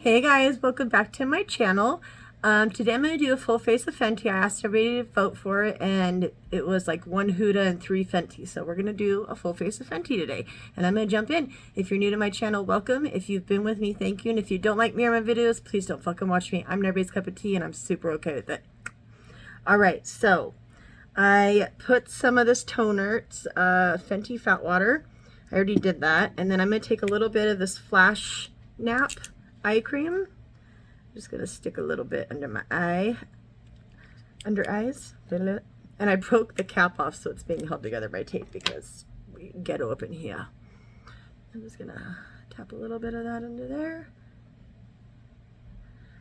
Hey guys, welcome back to my channel. Today I'm going to do a full face of Fenty. I asked everybody to vote for it and it was like 1 Huda and 3 Fenty. So we're going to do a full face of Fenty today. And I'm going to jump in. If you're new to my channel, welcome. If you've been with me, thank you. And if you don't like me or my videos, please don't fucking watch me. I'm everybody's cup of tea and I'm super okay with it. Alright, so I put some of this toner, it's Fenty Fat Water. I already did that. And then I'm going to take a little bit of this Flash Nap eye cream. I'm just gonna stick a little bit under my under eyes, and I broke the cap off, so it's being held together by tape because we ghetto up in here. I'm just gonna tap a little bit of that under there.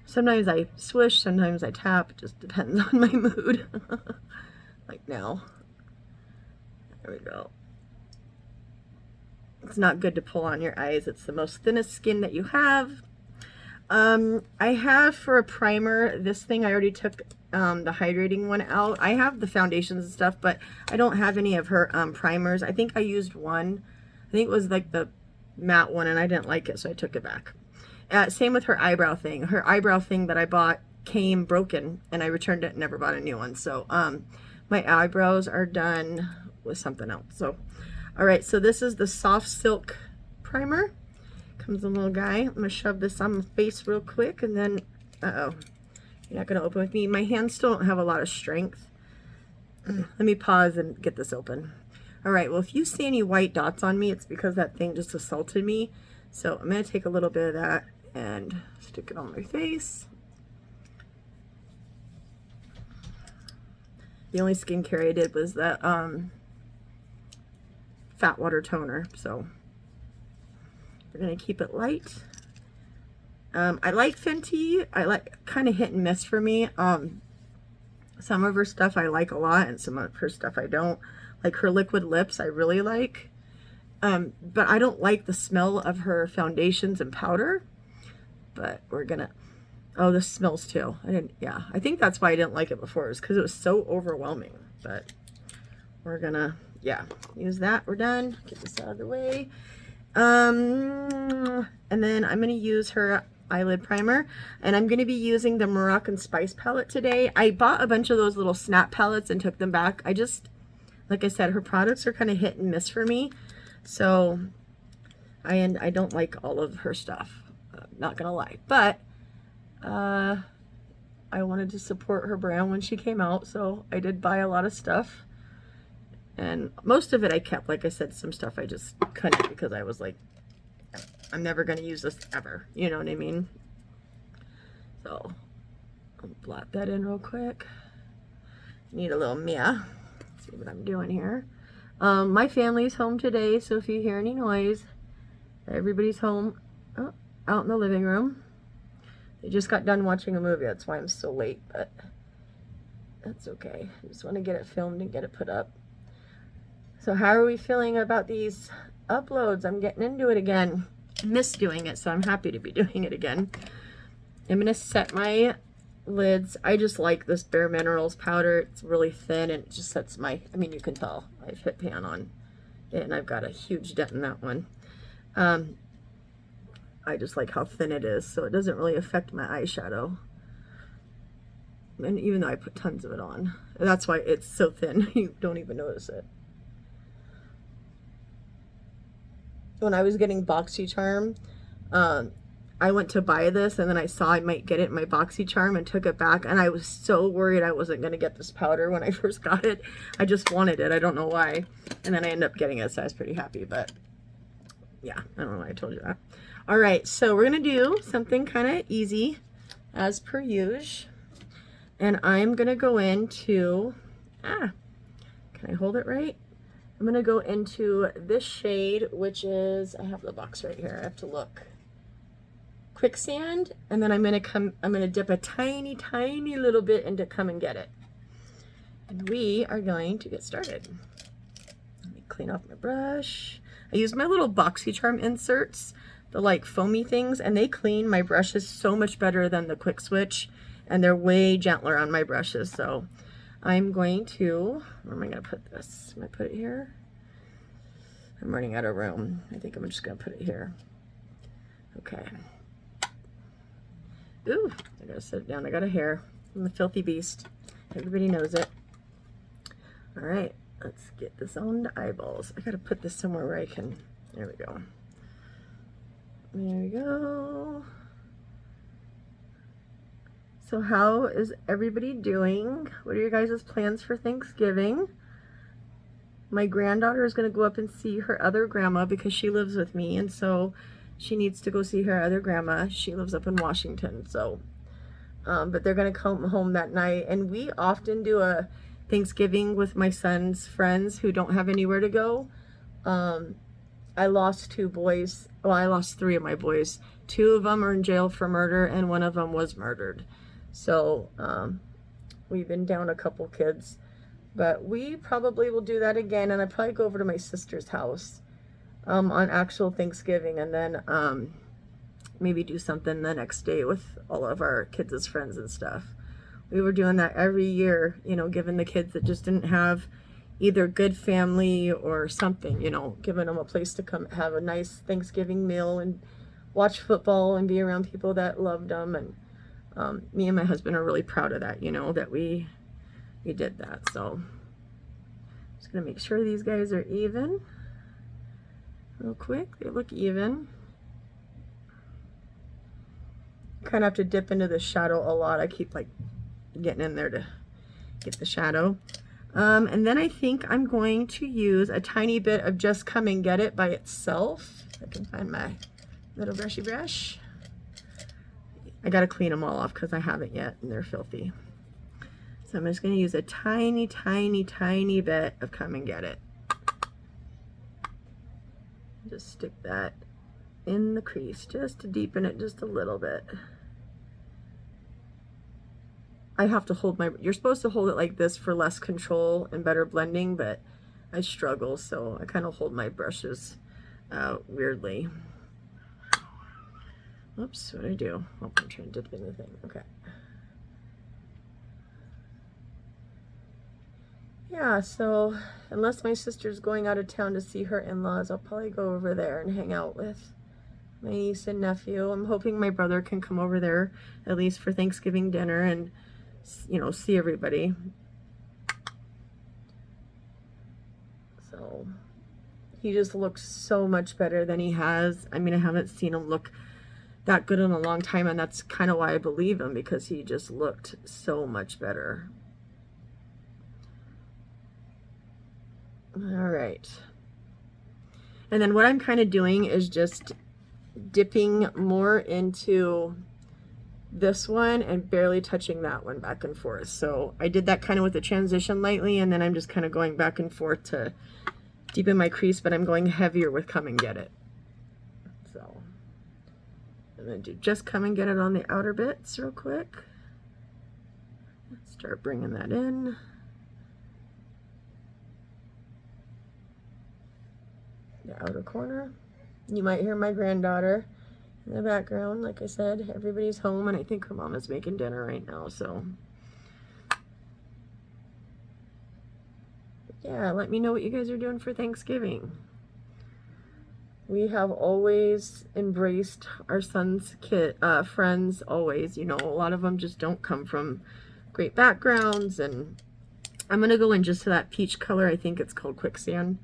Sometimes I swish, sometimes I tap. It just depends on my mood. Like now. There we go. It's not good to pull on your eyes. It's the most thinnest skin that you have. I have for a primer, this thing I already took the hydrating one out. I have the foundations and stuff, but I don't have any of her primers. I think I used one. I think it was like the matte one and I didn't like it, so I took it back. Same with her eyebrow thing. Her eyebrow thing that I bought came broken and I returned it and never bought a new one. So my eyebrows are done with something else. So alright, so this is the Soft Silk Primer. Comes a little guy. I'm going to shove this on my face real quick and then, uh-oh, you're not going to open with me. My hands still don't have a lot of strength. Let me pause and get this open. Alright, well if you see any white dots on me, it's because that thing just assaulted me. So I'm going to take a little bit of that and stick it on my face. The only skincare I did was that Fat Water Toner, so we're going to keep it light. I like Fenty. I like kind of hit and miss for me. Some of her stuff I like a lot and some of her stuff I don't. Like her liquid lips I really like. But I don't like the smell of her foundations and powder. But we're going to... Oh, this smells too. I think that's why I didn't like it before. Is because it was so overwhelming. But we're going to, use that. We're done. Get this out of the way. And then I'm going to use her eyelid primer, and I'm going to be using the Moroccan Spice palette today. I bought a bunch of those little snap palettes and took them back. Like I said, her products are kind of hit and miss for me, so I don't like all of her stuff, not gonna lie, but I wanted to support her brand when she came out, so I did buy a lot of stuff. And most of it I kept. Like I said, some stuff I just couldn't because I was like, I'm never going to use this ever. You know what I mean? So, I'll blot that in real quick. Need a little mirror. See what I'm doing here. My family's home today, so if you hear any noise, everybody's home out in the living room. They just got done watching a movie. That's why I'm so late, but that's okay. I just want to get it filmed and get it put up. So how are we feeling about these uploads? I'm getting into it again. I miss doing it, so I'm happy to be doing it again. I'm going to set my lids. I just like this Bare Minerals powder. It's really thin and it just sets my, you can tell I've hit pan on it and I've got a huge dent in that one. I just like how thin it is, so it doesn't really affect my eyeshadow. And even though I put tons of it on, that's why it's so thin. You don't even notice it. When I was getting BoxyCharm, I went to buy this and then I saw I might get it in my BoxyCharm and took it back, and I was so worried I wasn't going to get this powder when I first got it. I just wanted it. I don't know why. And then I ended up getting it, so I was pretty happy, but yeah, I don't know why I told you that. Alright, so we're going to do something kind of easy as per usual. And I'm going to go into, can I hold it right? I'm going to go into this shade, which is, I have the box right here, I have to look. Quicksand, and then I'm going to dip a tiny, tiny little bit into Come and Get It. And we are going to get started. Let me clean off my brush. I use my little BoxyCharm inserts, the like foamy things, and they clean my brushes so much better than the Quick Switch, and they're way gentler on my brushes, so I'm going to, where am I going to put this? Am I put it here? I'm running out of room. I think I'm just going to put it here. Okay. Ooh, I gotta set it down. I got a hair. I'm a filthy beast. Everybody knows it. All right, let's get this on the eyeballs. I gotta put this somewhere where I can. There we go. There we go. So how is everybody doing? What are your guys' plans for Thanksgiving? My granddaughter is going to go up and see her other grandma because she lives with me, and so she needs to go see her other grandma. She lives up in Washington, so but they're going to come home that night, and we often do a Thanksgiving with my son's friends who don't have anywhere to go. I lost 2 boys. Well, I lost 3 of my boys. 2 of them are in jail for murder, and 1 of them was murdered. So we've been down a couple kids, but we probably will do that again, and I'll probably go over to my sister's house on actual Thanksgiving, and then maybe do something the next day with all of our kids as friends and stuff. We were doing that every year, you know, giving the kids that just didn't have either good family or something, you know, giving them a place to come have a nice Thanksgiving meal and watch football and be around people that loved them. And me and my husband are really proud of that, you know, that we did that. So just gonna make sure these guys are even real quick. They look even. Kind of have to dip into the shadow a lot. I keep like getting in there to get the shadow. And then I think I'm going to use a tiny bit of Just Come and Get It by itself. I can find my little brushy brush. I gotta clean them all off because I haven't yet and they're filthy. So I'm just gonna use a tiny, tiny, tiny bit of Come and Get It. Just stick that in the crease just to deepen it just a little bit. I have to hold you're supposed to hold it like this for less control and better blending, but I struggle, so I kind of hold my brushes weirdly. Oops, what did I do? Oh, I'm trying to dip in the thing. Okay. Yeah, so unless my sister's going out of town to see her in-laws, I'll probably go over there and hang out with my niece and nephew. I'm hoping my brother can come over there at least for Thanksgiving dinner and, you know, see everybody. So he just looks so much better than he has. I mean, I haven't seen him look that good in a long time, and that's kind of why I believe him, because he just looked so much better. All right. And then what I'm kind of doing is just dipping more into this one and barely touching that one back and forth. So I did that kind of with the transition lightly, and then I'm just kind of going back and forth to deepen my crease, but I'm going heavier with Come and Get It. So I'm going to do Just Come and Get It on the outer bits real quick. Start bringing that in. The outer corner. You might hear my granddaughter in the background. Like I said, everybody's home, and I think her mom is making dinner right now, so yeah, let me know what you guys are doing for Thanksgiving. We have always embraced our son's friends, always. You know, a lot of them just don't come from great backgrounds, and I'm gonna go in just to that peach color. I think it's called Quicksand,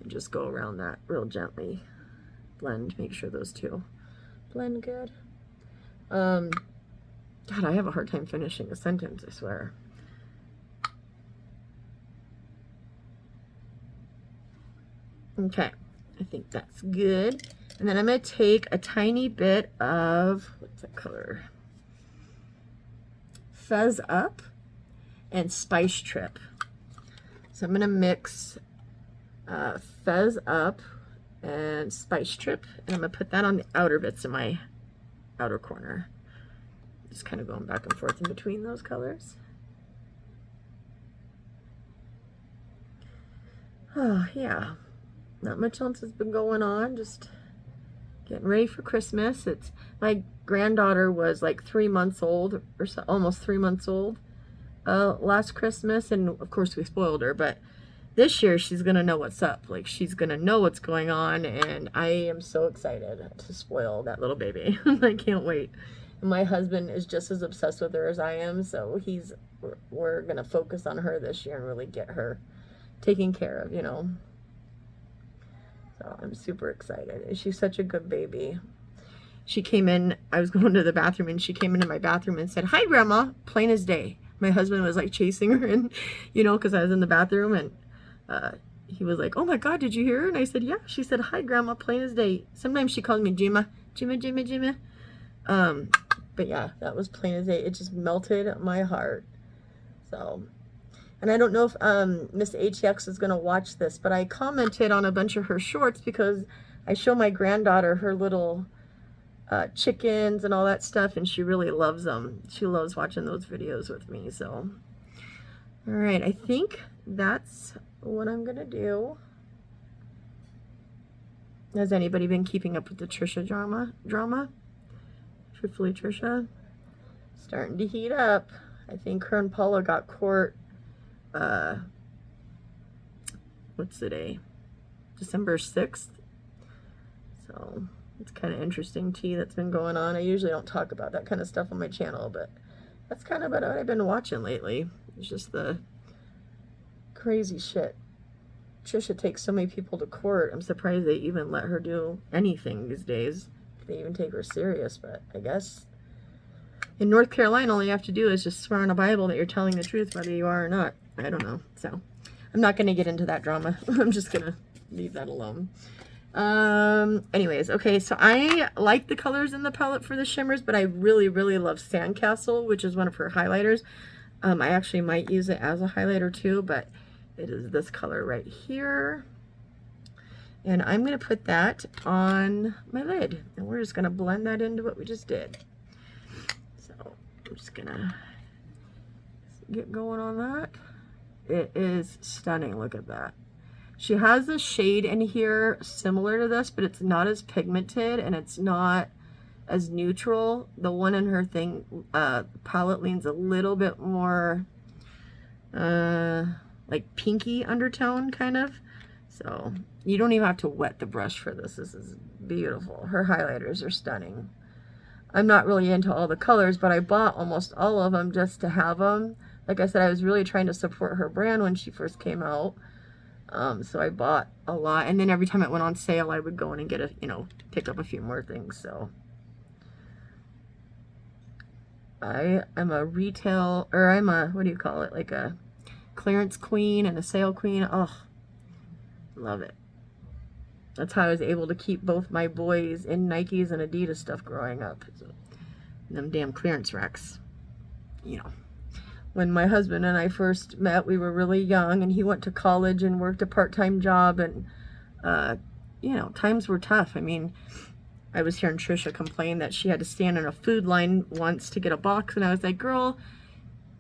and just go around that real gently. Blend, make sure those two blend good. God, I have a hard time finishing a sentence, I swear. Okay, I think that's good. And then I'm going to take a tiny bit of, what's that color? Fuzz Up and Spice Trip. So I'm going to mix Fuzz Up and Spice Trip, and I'm going to put that on the outer bits of my outer corner. Just kind of going back and forth in between those colors. Oh, yeah. Not much else has been going on, just getting ready for Christmas. It's my granddaughter was like 3 months old, or so, almost 3 months old last Christmas, and of course we spoiled her, but this year she's gonna know what's up. Like, she's gonna know what's going on, and I am so excited to spoil that little baby. I can't wait. My husband is just as obsessed with her as I am, so we're gonna focus on her this year and really get her taken care of, you know. So I'm super excited. She's such a good baby. She came in, I was going to the bathroom, and she came into my bathroom and said, "Hi, Grandma," plain as day. My husband was like chasing her in, you know, because I was in the bathroom, and he was like, "Oh my God, did you hear her?" And I said, "Yeah." She said, "Hi, Grandma," plain as day. Sometimes she called me Jima, Jima, Jima, Jima. But yeah, that was plain as day. It just melted my heart. So, and I don't know if Miss ATX is going to watch this, but I commented on a bunch of her shorts because I show my granddaughter her little chickens and all that stuff, and she really loves them. She loves watching those videos with me. So, all right, I think that's what I'm going to do. Has anybody been keeping up with the Trisha drama? Truthfully, Trisha, starting to heat up. I think her and Paula got court, what's the day? December 6th. So it's kind of interesting tea that's been going on. I usually don't talk about that kind of stuff on my channel, but that's kind of what I've been watching lately. It's just the crazy shit. Trisha takes so many people to court. I'm surprised they even let her do anything these days. They even take her serious, but I guess in North Carolina, all you have to do is just swear on a Bible that you're telling the truth, whether you are or not. I don't know. So I'm not going to get into that drama. I'm just going to leave that alone. Anyways, okay, so I like the colors in the palette for the shimmers, but I really, really love Sandcastle, which is one of her highlighters. I actually might use it as a highlighter too, but it is this color right here. And I'm going to put that on my lid. And we're just going to blend that into what we just did. So I'm just going to get going on that. It is stunning. Look at that. She has a shade in here similar to this, but it's not as pigmented and it's not as neutral. The one in her thing, palette leans a little bit more like pinky undertone kind of. So you don't even have to wet the brush for this. This is beautiful. Her highlighters are stunning. I'm not really into all the colors, but I bought almost all of them just to have them. Like I said, I was really trying to support her brand when she first came out. So I bought a lot, and then every time it went on sale, I would go in and get pick up a few more things. So I am a retail, or I'm a, what do you call it? Like a clearance queen and a sale queen. Oh, love it. That's how I was able to keep both my boys in Nikes and Adidas stuff growing up. So, them damn clearance racks. You know, when my husband and I first met, we were really young, and he went to college and worked a part-time job, and you know, times were tough. I mean, I was hearing Trisha complain that she had to stand in a food line once to get a box, and I was like, girl,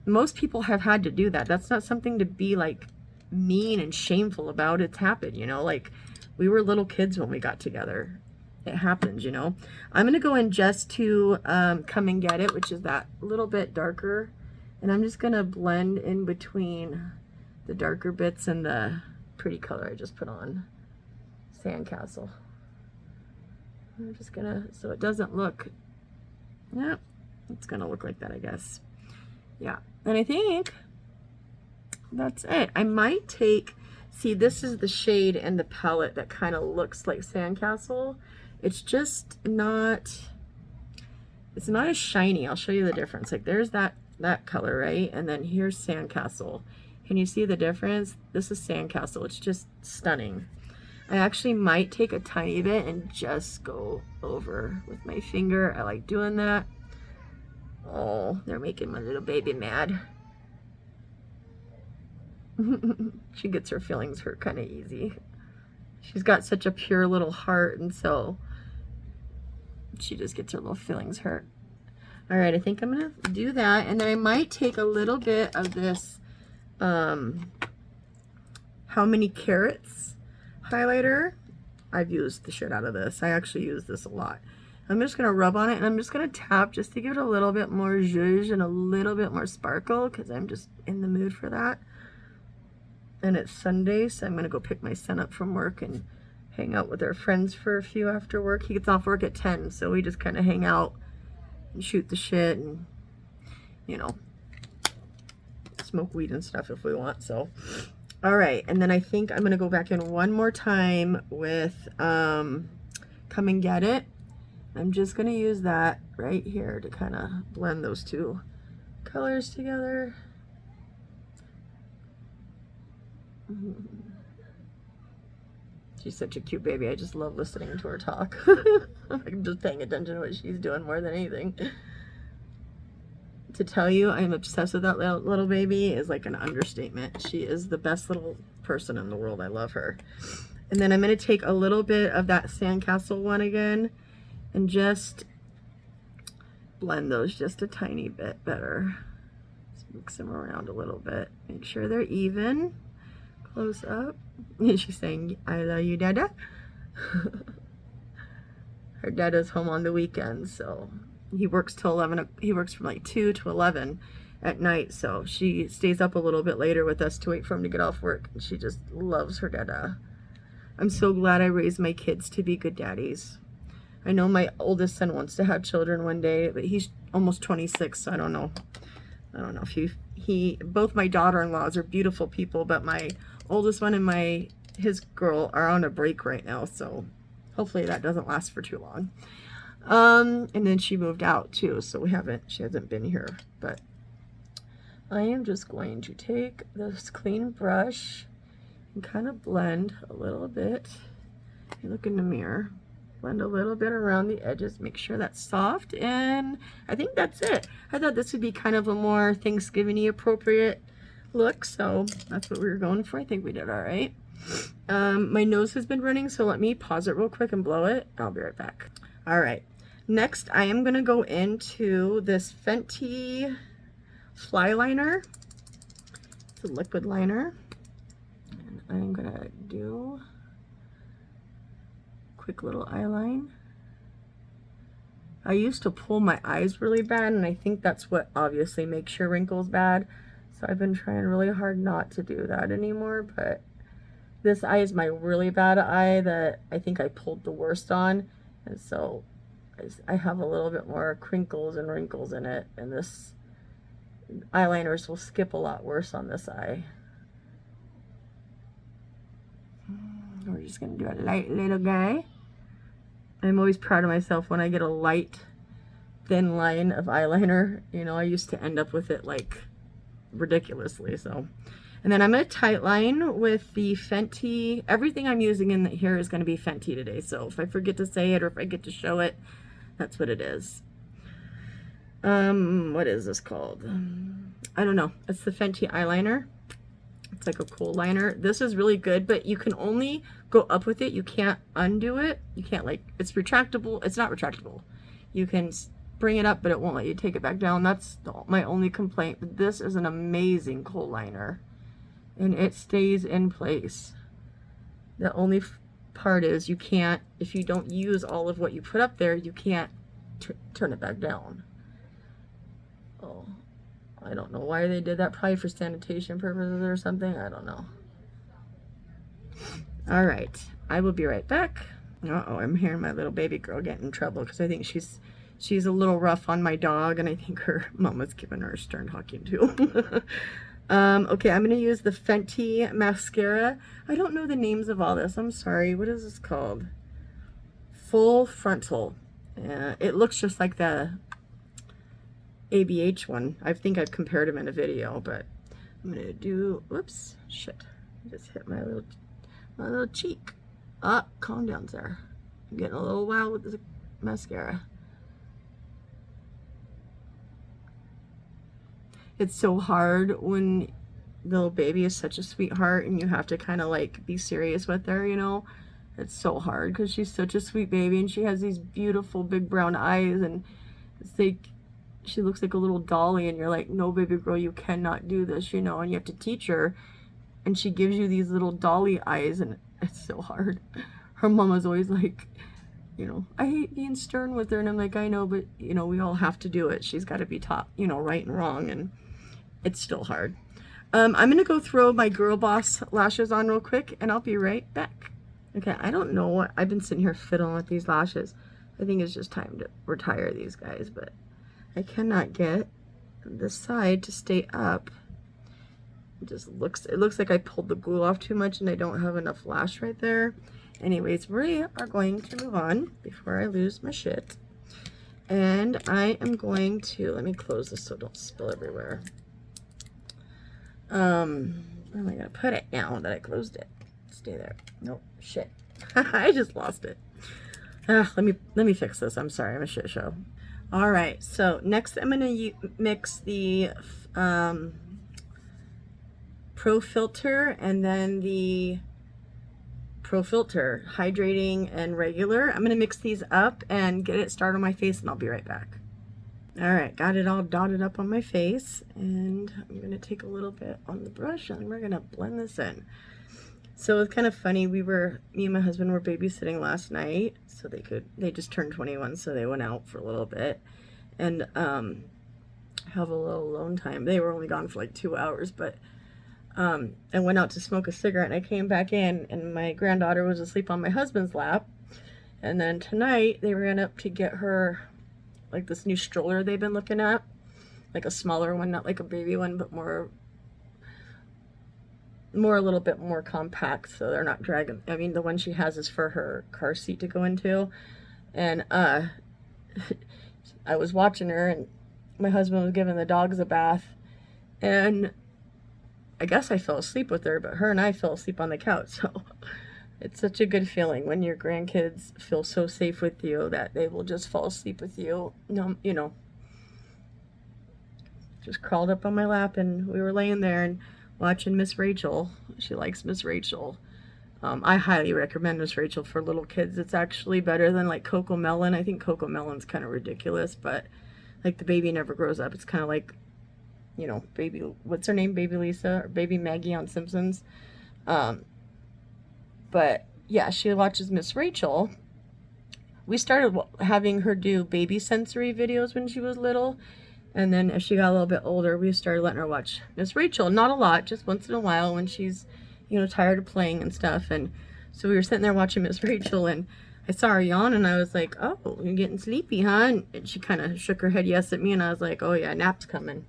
most people have had to do that. That's not something to be like mean and shameful about. It's happened, you know, like we were little kids when we got together. It happens, you know. I'm going to go in just to Come and Get It, which is that little bit darker. And I'm just going to blend in between the darker bits and the pretty color I just put on. Sandcastle. I'm just going to, so it doesn't look, yeah, it's going to look like that, I guess. Yeah. And I think that's it. I might take, see, this is the shade and the palette that kind of looks like Sandcastle. It's just not, it's not as shiny. I'll show you the difference. Like there's that color, right? And then here's Sandcastle. Can you see the difference? This is Sandcastle. It's just stunning. I actually might take a tiny bit and just go over with my finger. I like doing that. Oh, they're making my little baby mad. She gets her feelings hurt kind of easy. She's got such a pure little heart, and so she just gets her little feelings hurt. All right, I think I'm gonna do that, and then I might take a little bit of this How Many Carrots highlighter. I've used the shit out of this. I actually use this a lot. I'm just gonna rub on it, and I'm just gonna tap just to give it a little bit more zhuzh and a little bit more sparkle, because I'm just in the mood for that. And it's Sunday, so I'm gonna go pick my son up from work and hang out with our friends for a few after work. He gets off work at 10, so we just kind of hang out and shoot the shit and, you know, smoke weed and stuff if we want. So, all right. And then I think I'm going to go back in one more time with Come and Get It. I'm just going to use that right here to kind of blend those two colors together. She's such a cute baby. I just love listening to her talk. I'm just paying attention to what she's doing more than anything. To tell you I'm obsessed with that little baby is like an understatement. She is the best little person in the world. I love her. And then I'm going to take a little bit of that sandcastle one again and just blend those just a tiny bit better. Just mix them around a little bit. Make sure they're even. Close up. She's saying, I love you, Dada. Her dada's home on the weekends, so he works till 11. He works from like 2 to 11 at night, so she stays up a little bit later with us to wait for him to get off work. And she just loves her dada. I'm so glad I raised my kids to be good daddies. I know my oldest son wants to have children one day, but he's almost 26, so I don't know. I don't know if both my daughter-in-laws are beautiful people, but my oldest one and his girl are on a break right now, so hopefully that doesn't last for too long. And then she moved out too, so she hasn't been here. But I am just going to take this clean brush and kind of blend a little bit. You look in the mirror, blend a little bit around the edges, make sure that's soft, and I think that's it. I thought this would be kind of a more Thanksgiving-y appropriate look, so that's what we were going for. I think we did all right. My nose has been running, so let me pause it real quick and blow it. I'll be right back. All right, next I am going to go into this Fenty Fly Liner. It's a liquid liner, and I'm going to do a quick little eyeline. I used to pull my eyes really bad, and I think that's what obviously makes your wrinkles bad. So I've been trying really hard not to do that anymore, but this eye is my really bad eye that I think I pulled the worst on. And so I have a little bit more crinkles and wrinkles in it, and this eyeliners will skip a lot worse on this eye. We're just going to do a light little guy. I'm always proud of myself when I get a light, thin line of eyeliner. You know, I used to end up with it like ridiculously, so. And then I'm going to tight line with the Fenty. Everything I'm using in here is going to be Fenty today, so if I forget to say it or if I get to show it, that's what it is. What is this called? I don't know. It's the Fenty eyeliner. It's like a kohl liner. This is really good, but you can only go up with it. You can't undo it. You can't, like, it's retractable. It's not retractable. You can bring it up, but it won't let you take it back down. That's my only complaint. But this is an amazing kohl liner, and it stays in place. The only part is you can't, if you don't use all of what you put up there, you can't turn it back down. Oh, I don't know why they did that. Probably for sanitation purposes or something. I don't know. All right, I will be right back. Uh-oh, I'm hearing my little baby girl get in trouble because I think she's a little rough on my dog, and I think her mama's giving her a stern talking too. Okay, I'm going to use the Fenty mascara. I don't know the names of all this. I'm sorry. What is this called? Full Frontal. It looks just like the ABH one. I think I've compared them in a video, but I'm going to do, whoops, shit. I just hit my little cheek. Ah, calm down, Sarah. I'm getting a little wild with the mascara. It's so hard when the little baby is such a sweetheart and you have to kind of like be serious with her, you know. It's so hard because she's such a sweet baby and she has these beautiful big brown eyes, and it's like she looks like a little dolly, and you're like, no, baby girl, you cannot do this, you know, and you have to teach her, and she gives you these little dolly eyes, and it's so hard. Her mama's always like, you know, I hate being stern with her, and I'm like, I know, but you know, we all have to do it. She's got to be taught, you know, right and wrong, and it's still hard. I'm gonna go throw my Girl Boss lashes on real quick, and I'll be right back. Okay, I don't know what I've been sitting here fiddling with these lashes. I think it's just time to retire these guys, but I cannot get this side to stay up. It looks like I pulled the glue off too much and I don't have enough lash right there. Anyways, we are going to move on before I lose my shit. And I am going to, let me close this so it don't spill everywhere. Where am I gonna put it now that I closed it? Stay there. Nope, shit. I just lost it. Let me fix this. I'm sorry, I'm a shit show. All right, so next I'm gonna mix the Pro Filter and then the Pro Filter hydrating and regular. I'm gonna mix these up and get it started on my face, and I'll be right back. All right, got it all dotted up on my face, and I'm gonna take a little bit on the brush and we're gonna blend this in. So it's kind of funny, me and my husband were babysitting last night, so they just turned 21, so they went out for a little bit and have a little alone time. They were only gone for like 2 hours, but I went out to smoke a cigarette and I came back in and my granddaughter was asleep on my husband's lap. And then tonight they ran up to get her like this new stroller they've been looking at, like a smaller one, not like a baby one, but more a little bit more compact, so they're not dragging. I mean, the one she has is for her car seat to go into. And I was watching her and my husband was giving the dogs a bath, and I guess I fell asleep with her, but her and I fell asleep on the couch. So it's such a good feeling when your grandkids feel so safe with you that they will just fall asleep with you. No, you know, just crawled up on my lap and we were laying there and watching Miss Rachel. She likes Miss Rachel. I highly recommend Miss Rachel for little kids. It's actually better than like Coco Melon. I think Coco Melon's kind of ridiculous, but like the baby never grows up. It's kind of like, you know, baby, what's her name? Baby Lisa or Baby Maggie on Simpsons. But yeah, she watches Miss Rachel. We started having her do baby sensory videos when she was little. And then as she got a little bit older, we started letting her watch Miss Rachel. Not a lot, just once in a while when she's, you know, tired of playing and stuff. And so we were sitting there watching Miss Rachel and I saw her yawn and I was like, oh, you're getting sleepy, huh? And she kind of shook her head yes at me and I was like, oh yeah, nap's coming.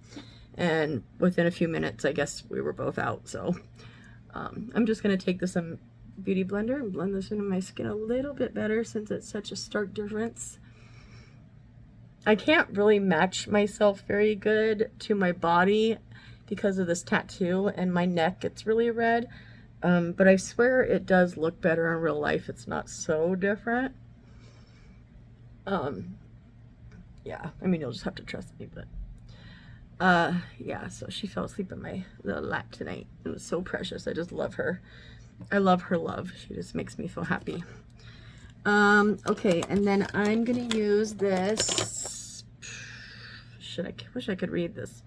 And within a few minutes, I guess we were both out. So I'm just going to take this beauty blender and blend this into my skin a little bit better since it's such a stark difference. I can't really match myself very good to my body because of this tattoo and my neck gets really red. But I swear it does look better in real life. It's not so different. Yeah, I mean, you'll just have to trust me, but yeah, so she fell asleep in my little lap tonight. It was so precious. I just love her. I love her love. She just makes me feel happy. Okay, and then I'm gonna use this, wish I could read this,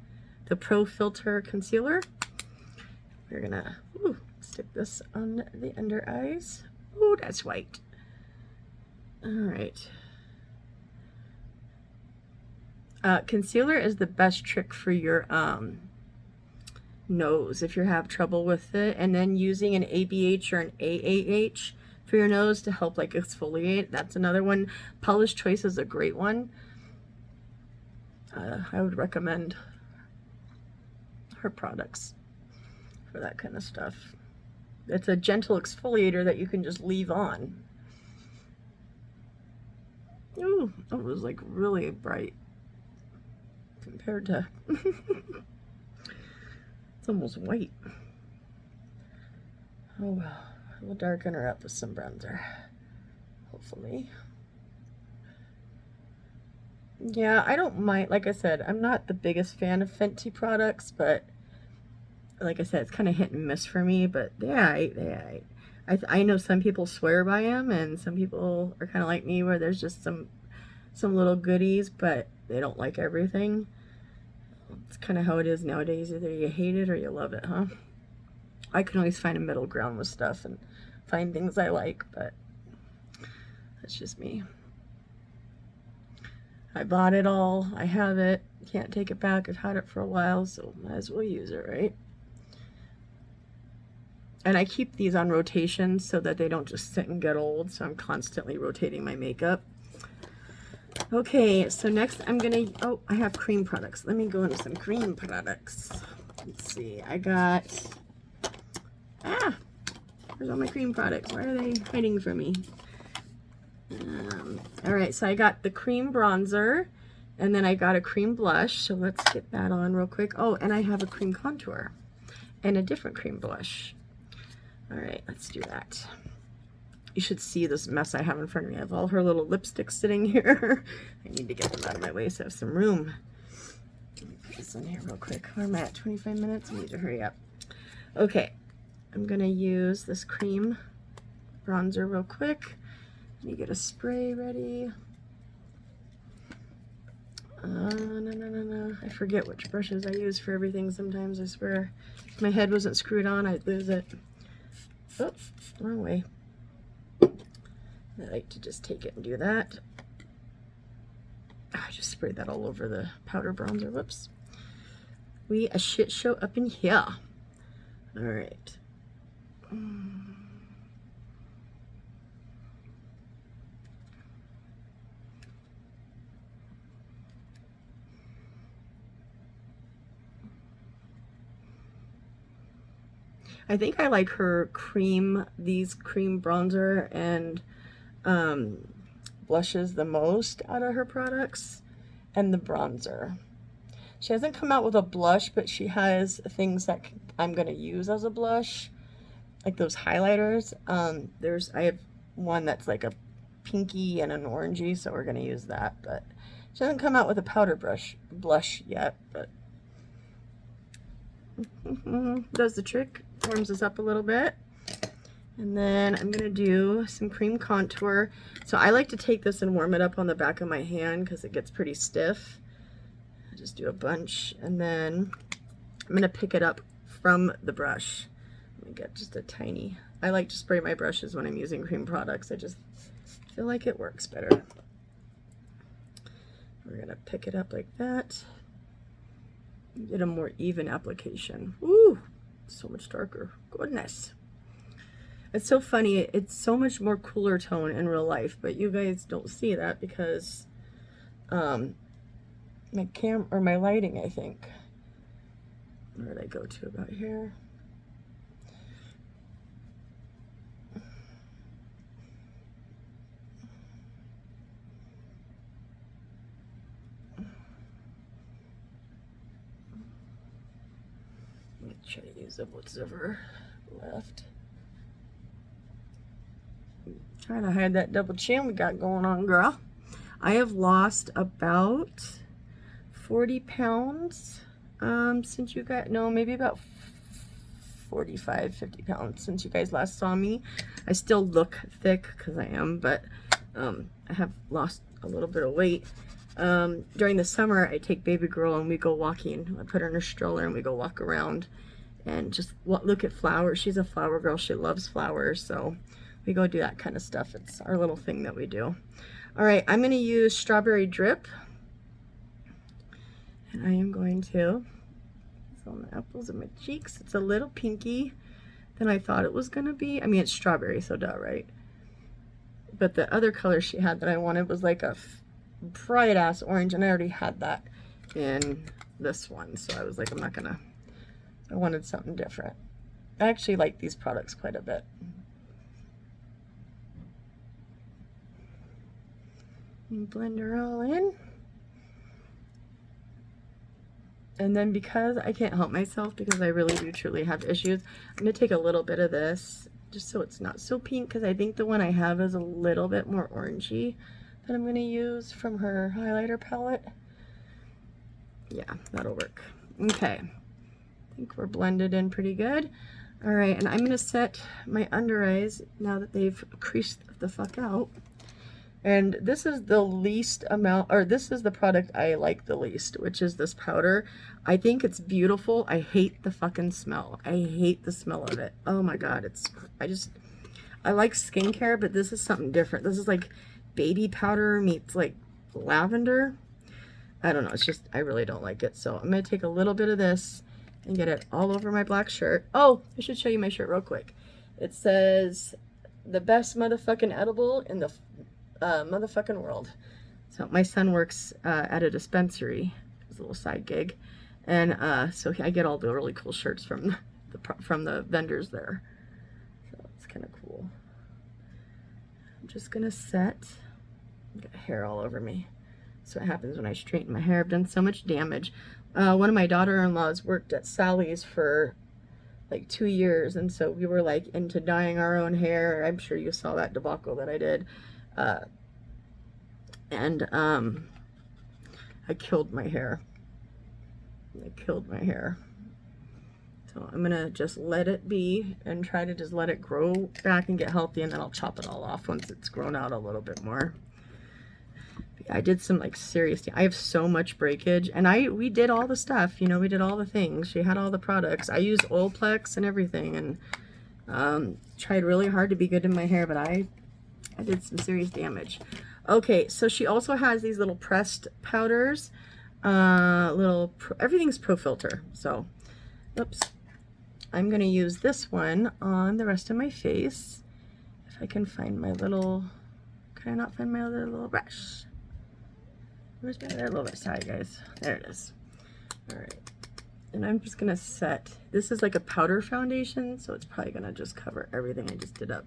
the Pro Filter Concealer. We're gonna stick this on the under eyes. Ooh, that's white. All right. Concealer is the best trick for your nose if you have trouble with it, and then using an ABH or an AAH for your nose to help like exfoliate. That's another one. Paula's Choice is a great one. I would recommend her products for that kind of stuff. It's a gentle exfoliator that you can just leave on. Ooh, it was like really bright compared to it's almost white. Oh well, we'll darken her up with some bronzer, hopefully. Yeah, I don't mind. Like I said, I'm not the biggest fan of Fenty products, but like I said, it's kind of hit and miss for me. But I know some people swear by them, and some people are kind of like me, where there's just some little goodies, but they don't like everything. It's kind of how it is nowadays. Either you hate it or you love it, huh? I can always find a middle ground with stuff and find things I like, but that's just me. I bought it all. I have it. Can't take it back. I've had it for a while, so might as well use it, right? And I keep these on rotation so that they don't just sit and get old, so I'm constantly rotating my makeup. Okay, so next I'm gonna, oh, I have cream products. Let me go into some cream products. Let's see, I got, where's all my cream products? Why are they hiding from me? All right, so I got the cream bronzer, and then I got a cream blush, so let's get that on real quick. Oh, and I have a cream contour and a different cream blush. All right, let's do that. You should see this mess I have in front of me. I have all her little lipsticks sitting here. I need to get them out of my way so I have some room. Let me put this in here real quick. Where am I at? 25 minutes? I need to hurry up. Okay, I'm gonna use this cream bronzer real quick. Let me get a spray ready. No. I forget which brushes I use for everything sometimes, I swear. If my head wasn't screwed on, I'd lose it. Oh, wrong way. I like to just take it and do that. I just sprayed that all over the powder bronzer. Whoops. We a shit show up in here. All right. I think I like her these cream bronzer and blushes the most out of her products, and the bronzer. She hasn't come out with a blush, but she has things that I'm going to use as a blush, like those highlighters. I have one that's like a pinky and an orangey, so we're going to use that, but she hasn't come out with a powder blush yet, but does the trick, warms us up a little bit. And then I'm gonna do some cream contour. So I like to take this and warm it up on the back of my hand because it gets pretty stiff. I just do a bunch, and then I'm gonna pick it up from the brush. Let me get just a tiny, I like to spray my brushes when I'm using cream products. I just feel like it works better. We're gonna pick it up like that. Get a more even application. Ooh, so much darker. Goodness. It's so funny. It's so much more cooler tone in real life, but you guys don't see that because my lighting, I think. Where did I go to about here? Let me try to use up what's ever left. Trying to hide that double chin we got going on, girl. I have lost about 40 pounds since you guys, no, maybe about 45, 50 pounds since you guys last saw me. I still look thick because I am, but I have lost a little bit of weight. During the summer, I take baby girl and we go walking. I put her in her stroller and we go walk around and just look at flowers. She's a flower girl. She loves flowers, so we go do that kind of stuff. It's our little thing that we do. All right, I'm gonna use Strawberry Drip. And I am going to, it's on the apples of my cheeks. It's a little pinky than I thought it was gonna be. I mean, it's strawberry, so duh, right? But the other color she had that I wanted was like a bright ass orange, and I already had that in this one. So I was like, I wanted something different. I actually like these products quite a bit. And blend her all in. And then because I can't help myself, because I really do truly have issues, I'm going to take a little bit of this, just so it's not so pink, because I think the one I have is a little bit more orangey that I'm going to use from her highlighter palette. Yeah, that'll work. Okay. I think we're blended in pretty good. All right, and I'm going to set my under eyes now that they've creased the fuck out. And this is the least amount, or this is the product I like the least, which is this powder. I think it's beautiful. I hate the fucking smell. I hate the smell of it. Oh my God, I like skincare, but this is something different. This is like baby powder meets like lavender. I don't know, it's just, I really don't like it. So I'm gonna take a little bit of this and get it all over my black shirt. Oh, I should show you my shirt real quick. It says, the best motherfucking edible in the motherfucking world. So my son works at a dispensary, it's a little side gig, and so I get all the really cool shirts from the vendors there. So it's kind of cool. I'm just gonna set. I've got hair all over me. So what happens when I straighten my hair. I've done so much damage. One of my daughter-in-laws worked at Sally's for like 2 years, and so we were like into dyeing our own hair. I'm sure you saw that debacle that I did. I killed my hair. So I'm gonna just let it be and try to just let it grow back and get healthy, and then I'll chop it all off once it's grown out a little bit more. I did some like serious, I have so much breakage, and we did all the stuff, you know, we did all the things. She had all the products. I used Olaplex and everything, and tried really hard to be good in my hair, but I did some serious damage. Okay, so she also has these little pressed powders, everything's Pro Filter. So, oops, I'm gonna use this one on the rest of my face. If I can find my little, can I not find my other little brush? Where's my other little brush? Sorry guys, there it is. All right, and I'm just gonna set, this is like a powder foundation, so it's probably gonna just cover everything I just did up.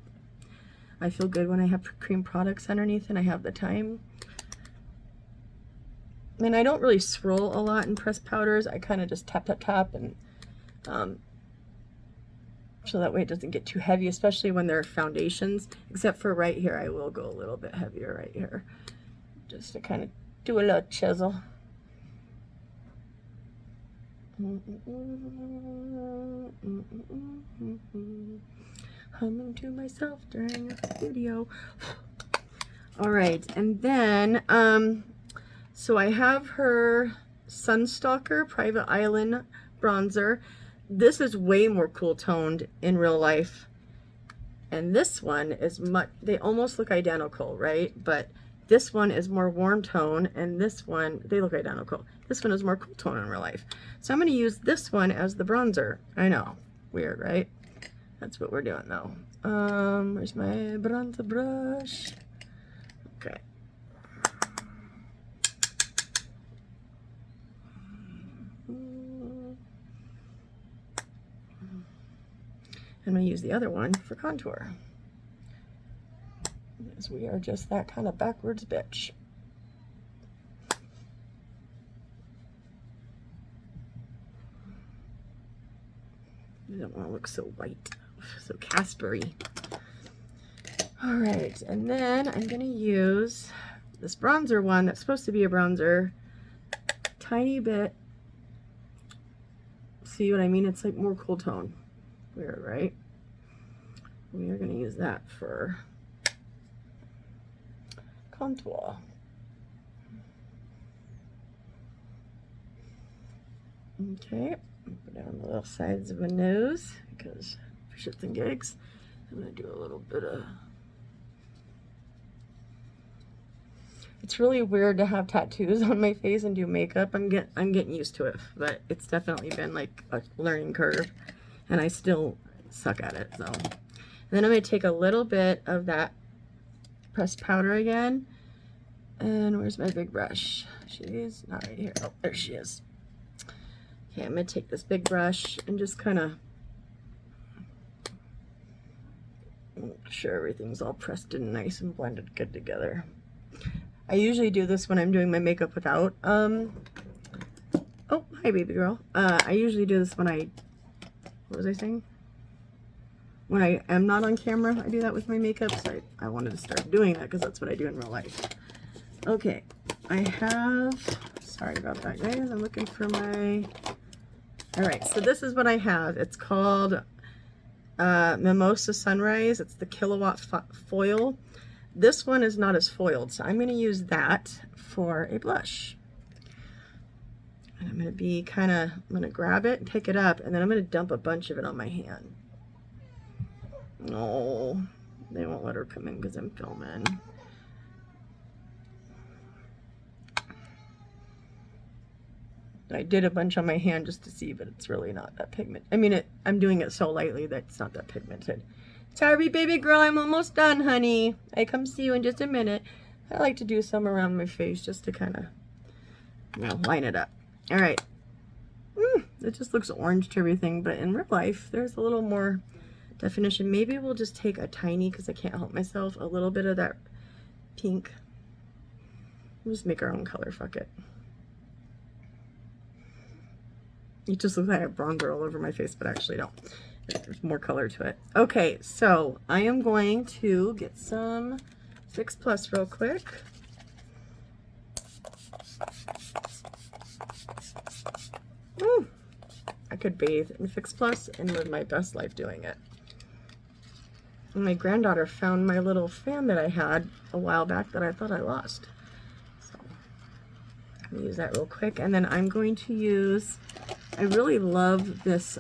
I feel good when I have cream products underneath and I have the time. I mean, I don't really swirl a lot in pressed powders. I kind of just tap, tap, tap, and so that way it doesn't get too heavy, especially when they're foundations. Except for right here, I will go a little bit heavier right here, just to kind of do a little chisel. Humming to myself during a video. All right, and then so I have her Sunstalker Private Island bronzer. This is way more cool toned in real life, and this one is much, they almost look identical, right? But this one is more warm tone, and this one, they look identical. This one is more cool tone in real life. So I'm going to use this one as the bronzer. I know, weird, right? That's what we're doing though. Where's my bronzer brush? Okay. I'm going to use the other one for contour, because we are just that kind of backwards bitch. I don't want to look so white, so Caspery. All right, and then I'm going to use this bronzer one that's supposed to be a bronzer, tiny bit. See what I mean? It's like more cool tone. Weird, right? We are going to use that for contour. Okay, put down the little sides of my nose, because for shits and gigs, I'm going to do a little bit of... It's really weird to have tattoos on my face and do makeup. I'm getting used to it, but it's definitely been like a learning curve, and I still suck at it. So, and then I'm going to take a little bit of that pressed powder again. And where's my big brush? She's not right here. Oh, there she is. Okay, I'm going to take this big brush and just kind of make sure everything's all pressed in nice and blended good together. I usually do this when I'm doing my makeup without, oh, hi baby girl. I usually do this when what was I saying? When I am not on camera, I do that with my makeup, so I wanted to start doing that because that's what I do in real life. Okay, I have, sorry about that guys, I'm looking for my, all right, so this is what I have. It's called Mimosa Sunrise. It's the Kilowatt Foil. This one is not as foiled, so I'm going to use that for a blush. And I'm going to be I'm going to grab it, pick it up, and then I'm going to dump a bunch of it on my hand. No, they won't let her come in because I'm filming. I did a bunch on my hand just to see, but it's really not that pigmented. I mean, I'm doing it so lightly that it's not that pigmented. Sorry, baby girl, I'm almost done, honey. I come see you in just a minute. I like to do some around my face just to kind of, you know, line it up. All right. It just looks orange to everything, but in real life, there's a little more definition. Maybe we'll just take a tiny, because I can't help myself, a little bit of that pink. We'll just make our own color, fuck it. It just looks like I have bronzer all over my face, but I actually don't. There's more color to it. Okay, so I am going to get some Fix Plus real quick. Ooh, I could bathe in Fix Plus and live my best life doing it. And my granddaughter found my little fan that I had a while back that I thought I lost. So I'm gonna use that real quick, and then I'm going to use, I really love this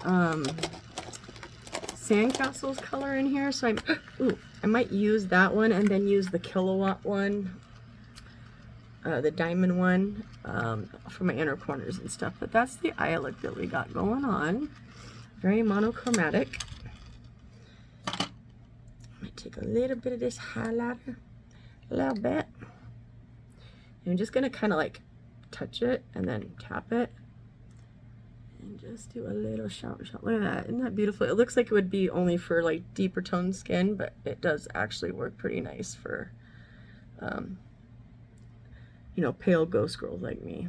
Sandcastles color in here, so I might use that one and then use the Kilowatt one, the diamond one, for my inner corners and stuff. But that's the eye look that we got going on. Very monochromatic. I might take a little bit of this highlighter, a little bit. And I'm just gonna kind of like touch it and then tap it. And just do a little shout. Look at that. Isn't that beautiful? It looks like it would be only for like deeper toned skin, but it does actually work pretty nice for, you know, pale ghost girls like me.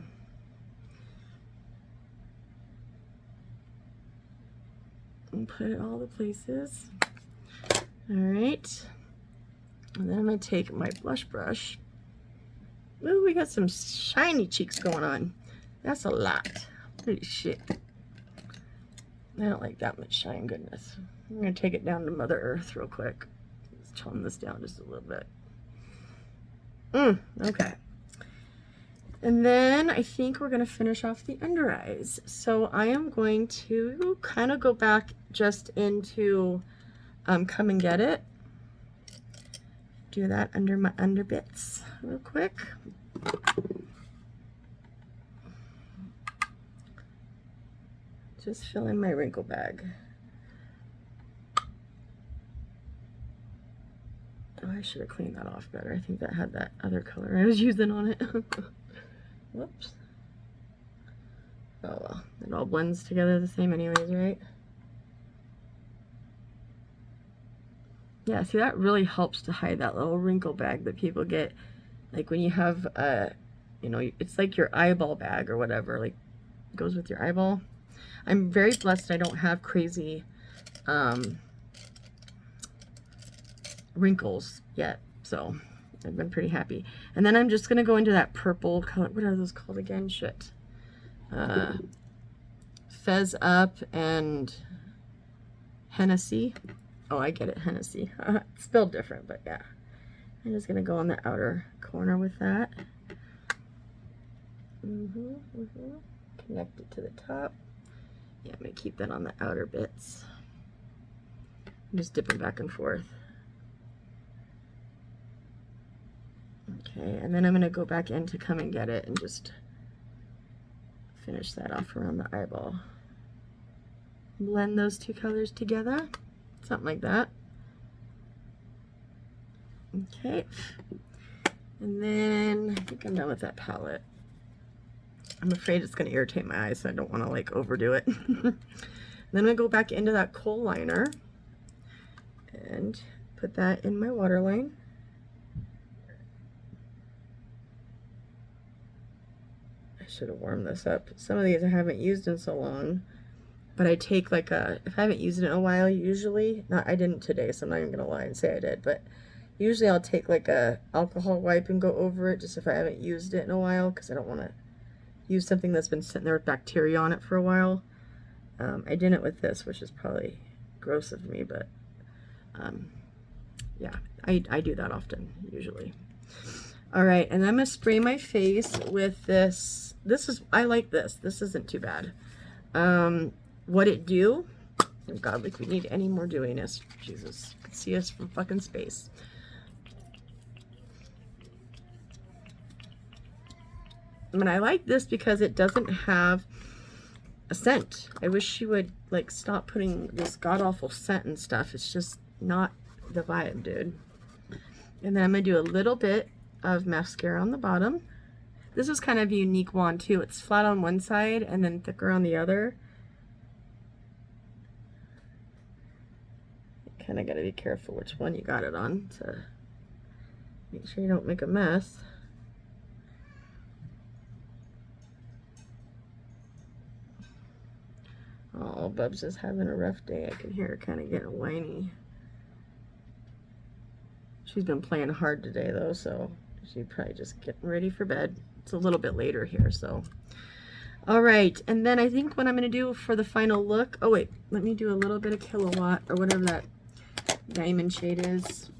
And put it all the places. All right. And then I'm going to take my blush brush. Ooh, we got some shiny cheeks going on. That's a lot. Holy shit. I don't like that much shine, goodness. I'm going to take it down to Mother Earth real quick. Let's tone this down just a little bit. Okay. And then I think we're going to finish off the under eyes. So I am going to kind of go back just into Come and Get It. Do that under my under bits real quick. Just fill in my wrinkle bag. Oh, I should have cleaned that off better. I think that had that other color I was using on it. Whoops. Oh well, it all blends together the same anyways, right? Yeah, see, that really helps to hide that little wrinkle bag that people get. Like when you have, you know, it's like your eyeball bag or whatever, like goes with your eyeball. I'm very blessed I don't have crazy wrinkles yet, so I've been pretty happy. And then I'm just going to go into that purple color. What are those called again? Shit. Fez Up and Hennessy. Oh, I get it, Hennessy. It's spelled different, but yeah. I'm just going to go on the outer corner with that. Connect it to the top. Yeah, I'm going to keep that on the outer bits. I'm just dipping back and forth. Okay, and then I'm going to go back in to Come and Get It and just finish that off around the eyeball. Blend those two colors together. Something like that. Okay. And then I think I'm done with that palette. I'm afraid it's going to irritate my eyes, so I don't want to like overdo it. Then I'm going to go back into that kohl liner and put that in my waterline. I should have warmed this up. Some of these I haven't used in so long, but I take like a, if I haven't used it in a while, usually, I didn't today, so I'm not even going to lie and say I did, but usually I'll take like a alcohol wipe and go over it just if I haven't used it in a while, because I don't want to use something that's been sitting there with bacteria on it for a while. I didn't with this, which is probably gross of me, but yeah, I do that often, usually. All right, and I'm gonna spray my face with this. I like this. This isn't too bad. What It Do? Oh God, like we need any more dewiness. Jesus, you can see us from fucking space. I mean, I like this because it doesn't have a scent. I wish she would like stop putting this god-awful scent and stuff. It's just not the vibe, dude. And then I'm gonna do a little bit of mascara on the bottom. This is kind of a unique wand too. It's flat on one side and then thicker on the other. You kind of got to be careful which one you got it on to make sure you don't make a mess. Oh, Bubs is having a rough day. I can hear her kind of getting whiny. She's been playing hard today though, so she's probably just getting ready for bed. It's a little bit later here, so. All right, and then I think what I'm going to do for the final look, oh wait, let me do a little bit of Kilowatt or whatever that diamond shade is.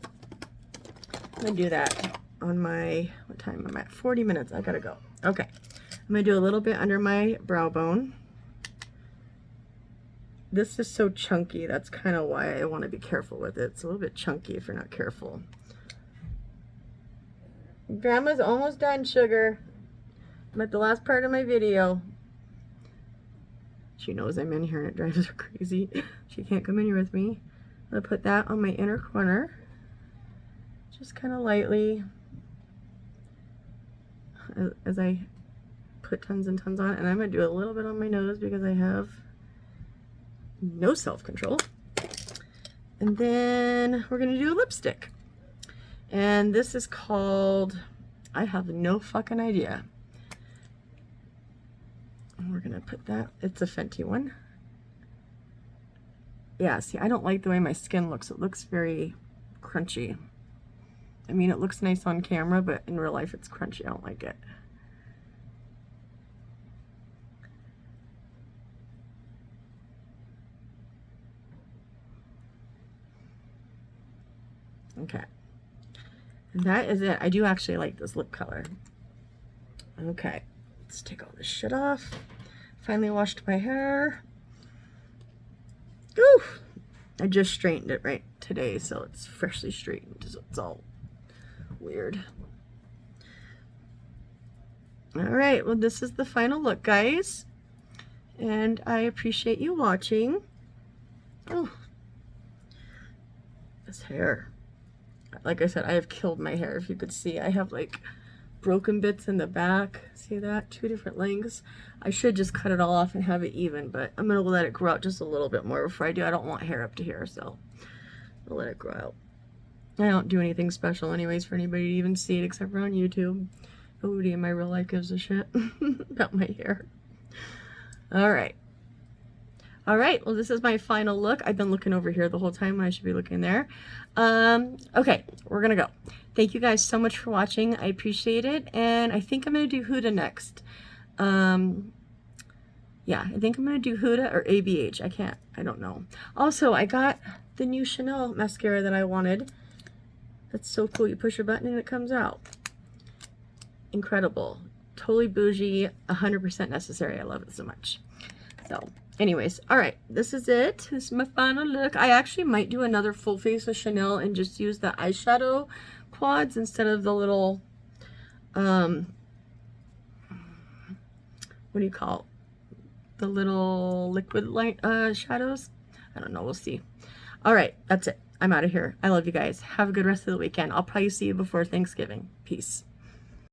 I'm going to do that on my, what time am I at? 40 minutes. I got to go. Okay, I'm going to do a little bit under my brow bone. This is so chunky. That's kind of why I want to be careful with it. It's a little bit chunky if you're not careful. Grandma's almost done, sugar. I'm at the last part of my video. She knows I'm in here and it drives her crazy. She can't come in here with me. I'm going to put that on my inner corner. Just kind of lightly. As I put tons and tons on. And I'm going to do a little bit on my nose because I have no self-control. And then we're going to do a lipstick. And this is called, I have no fucking idea. And we're going to put that, it's a Fenty one. Yeah, see, I don't like the way my skin looks. It looks very crunchy. I mean, it looks nice on camera, but in real life it's crunchy. I don't like it. Okay. And that is it. I do actually like this lip color. Okay, let's take all this shit off. Finally washed my hair. Ooh, I just straightened it right today, so it's freshly straightened. So it's all weird. All right, well, this is the final look, guys. And I appreciate you watching. Oh, this hair. Like I said, I have killed my hair. If you could see, I have like broken bits in the back. See that? 2 different lengths. I should just cut it all off and have it even, but I'm going to let it grow out just a little bit more before I do. I don't want hair up to here, so I'll let it grow out. I don't do anything special anyways for anybody to even see it except for on YouTube. Nobody in my real life gives a shit about my hair. All right. All right, well, this is my final look. I've been looking over here the whole time when I should be looking there. Okay, we're gonna go. Thank you guys so much for watching. I appreciate it, and I think I'm gonna do Huda next. Yeah, I think I'm gonna do Huda or ABH. I don't know. Also, I got the new Chanel mascara that I wanted. That's so cool. You push a button and it comes out. Incredible. Totally bougie, 100% necessary. I love it so much. So, anyways, all right, this is it. This is my final look. I actually might do another full face of Chanel and just use the eyeshadow quads instead of the little, what do you call it? The little liquid light shadows. I don't know. We'll see. All right, that's it. I'm out of here. I love you guys. Have a good rest of the weekend. I'll probably see you before Thanksgiving. Peace.